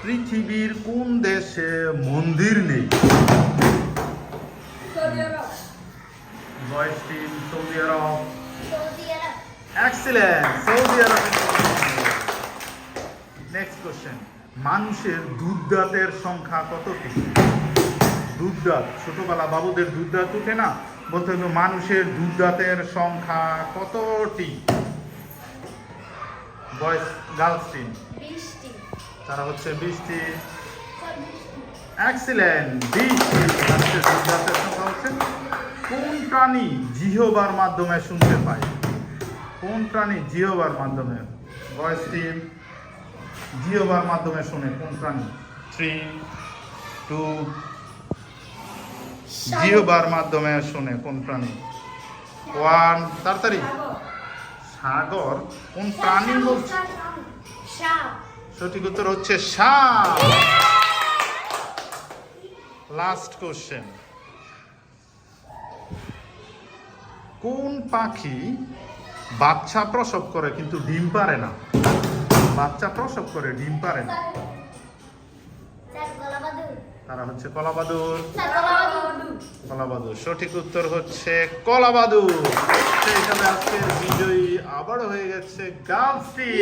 পৃথিবীর কোন দেশে মন্দির নেই? বয়েজ টিম সৌদি আরব। এক্সিলেন্ট, সৌদি আরব। নেক্সট কোশ্চেন, মানুষের দুধ দাঁতের সংখ্যা কতটি? দুধ দাঁত, ছোটবেলা বাবুদের দুধ দাঁত উঠে না, বলতে হবে মানুষের দুধ দাঁতের সংখ্যা কতটি? বয়েজ গার্লস টিম, তারা হচ্ছে 20টি। এক্সিলেন্ট, 20টি মানুষের দুধ দাঁতের সংখ্যা হচ্ছে। কোন প্রাণী জিহ্বার মাধ্যমে শুনতে পায়? কোন প্রাণী জিহ্বার মাধ্যমে? বয়েজ টিম, জিহ্বার মাধ্যমে শুনে কোন প্রাণী? 3, 2, জিহ্বার মাধ্যমে শুনে কোন প্রাণী? 1, তাড়াতাড়ি। সাগর। কোন প্রাণী বলছে? সঠিক উত্তর হচ্ছে সাপ। লাস্ট কোশ্চেন, কোন পাখি বাচ্চা প্রসব করে কিন্তু ডিম পারে না? বাচ্চা প্রসব করে ডিম পারে না, তারা হচ্ছে কলাবাদুর। কলাবাদুর, সঠিক উত্তর হচ্ছে কলাবাদুর। সেই হিসাবে আজকের বিজয়ী আবারও হয়ে গেছে গার্লস টিম।